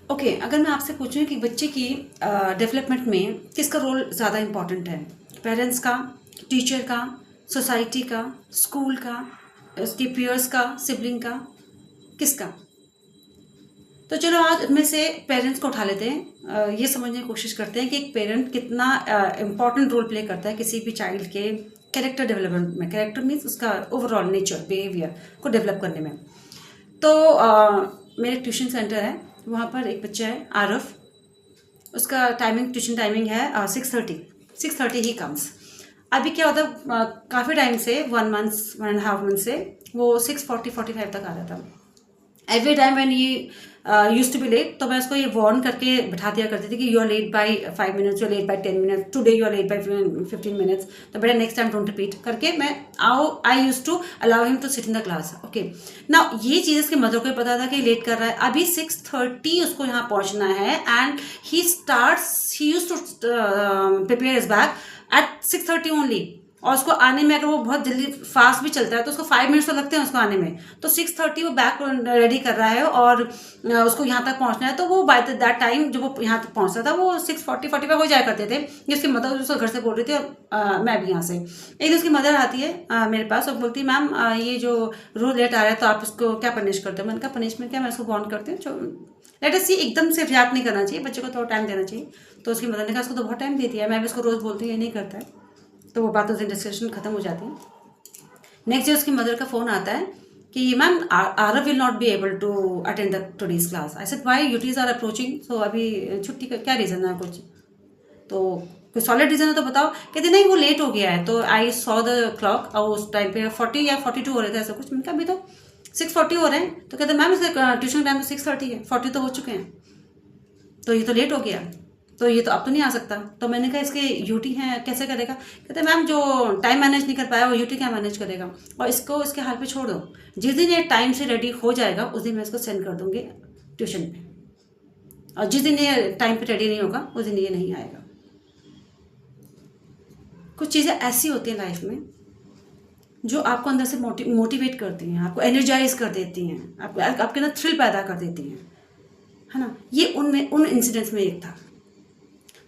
Okay, अगर मैं आपसे पूछूं कि बच्चे की डेवलपमेंट में किसका रोल ज़्यादा इम्पोर्टेंट है, पेरेंट्स का, टीचर का, सोसाइटी का, स्कूल का, उसके पीयर्स का, सिबलिंग का, किसका? तो चलो आज उनमें से पेरेंट्स को उठा लेते हैं। ये समझने की कोशिश करते हैं कि एक पेरेंट कितना इम्पॉर्टेंट रोल प्ले करता है किसी भी चाइल्ड के कैरेक्टर डेवलपमेंट में। कैरेक्टर मीन्स उसका ओवरऑल नेचर, बिहेवियर को डेवलप करने में। तो मेरे ट्यूशन सेंटर है, वहाँ पर एक बच्चा है आरव। उसका ट्यूशन टाइमिंग है 6:30 ही कम्स। अभी क्या होता है, काफ़ी टाइम से 1.5 मंथ से वो 6:40-45 तक आ रहा था। एवरी टाइम व्हेन ये यूज टू बी लेट, तो मैं उसको ये वार्न करके बैठा दिया करती थी कि you are late by 5 minutes, you are late by 10 minutes, today you are late by 15 minutes, तो बेटा नेक्स्ट टाइम डोंट रिपीट करके मैं I use to allow him to sit in the class. Okay, ना ये चीज़ इसके mother को पता था कि लेट कर रहा है। अभी 6:30 उसको यहाँ पहुँचना है and he use to prepare his bag at 6:30 only. और उसको आने में अगर वो बहुत जल्दी फास्ट भी चलता है तो उसको 5 मिनट्स तो लगते हैं उसको आने में। तो 6:30 वो बैग रेडी कर रहा है और उसको यहाँ तक पहुँचना है। तो वो बाय दैट टाइम जब वो यहाँ तक पहुँचता था वो 6:40-45 हो जाया करते थे। ये उसकी मदर उसको घर से बोल रही थी और मैं भी यहाँ से। एक दिन उसकी मदर आती है मेरे पास और बोलती है, मैम ये जो रोज लेट आ रहा है तो आप उसको क्या पनिश करते हो? मैंने कहा पनिशमेंट क्या, मैं उसको वार्न करती हूँ। लेट अस सी, एकदम से रिएक्ट नहीं करना चाहिए, बच्चे को थोड़ा टाइम देना चाहिए। तो उसकी मदर ने कहा उसको तो बहुत टाइम दे दिया है, मैं भी उसको रोज़ बोलती हूँ, ये नहीं करता है। तो वो बातों से डिस्कशन खत्म हो जाती है। नेक्स्ट डे उसकी मदर का फ़ोन आता है कि ma'am Aarav will not be able to attend the today's class. I said why, UTs are approaching, so अभी छुट्टी का क्या रीज़न है कुछ? तो कोई सॉलिड रीज़न है तो बताओ। कहते नहीं वो लेट हो गया है। तो आई सॉ द क्लॉक और उस टाइम पे 40 या 42 हो रहे थे ऐसा कुछ। मैंने कहा अभी तो 6:40 हो रहे हैं। तो कहते मैम इसका ट्यूशन टाइम तो 6:30 है, 40 तो हो चुके हैं, तो ये तो लेट हो गया, तो ये तो अब तो नहीं आ सकता। तो मैंने कहा इसके यूटी हैं, कैसे करेगा? कहते मैम जो टाइम मैनेज नहीं कर पाया वो यूटी क्या मैनेज करेगा, और इसको इसके हाल पे छोड़ दो, जिस दिन ये टाइम से रेडी हो जाएगा उस दिन मैं इसको सेंड कर दूंगी ट्यूशन पे, और जिस दिन ये टाइम पे रेडी नहीं होगा उस दिन ये नहीं आएगा। कुछ चीज़ें ऐसी होती हैं लाइफ में जो आपको अंदर से मोटिवेट करती हैं, आपको एनर्जाइज कर देती हैं, आपके अंदर थ्रिल पैदा कर देती हैं, है ना। ये उन इंसिडेंट्स में एक था।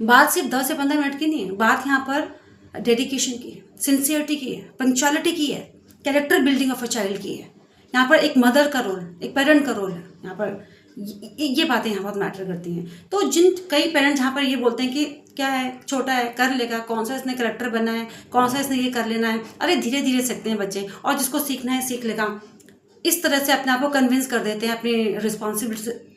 बात सिर्फ 10 से 15 मिनट की नहीं है, बात यहाँ पर डेडिकेशन की है, सिंसियरिटी की है, पंक्चुअलिटी की है, character building of a child की है। यहाँ पर एक मदर का रोल, एक पेरेंट का रोल है। यहाँ पर ये बातें यहाँ बहुत मैटर करती हैं। तो कई पेरेंट्स यहाँ पर ये बोलते हैं कि क्या है, छोटा है, कर लेगा, कौन सा इसने करेक्टर बनना है, कौन सा इसने ये कर लेना है, अरे धीरे धीरे सीखते हैं बच्चे, और जिसको सीखना है सीख लेगा। इस तरह से अपने आप को कन्विंस कर देते हैं अपनी रिस्पॉन्सिबिलिटी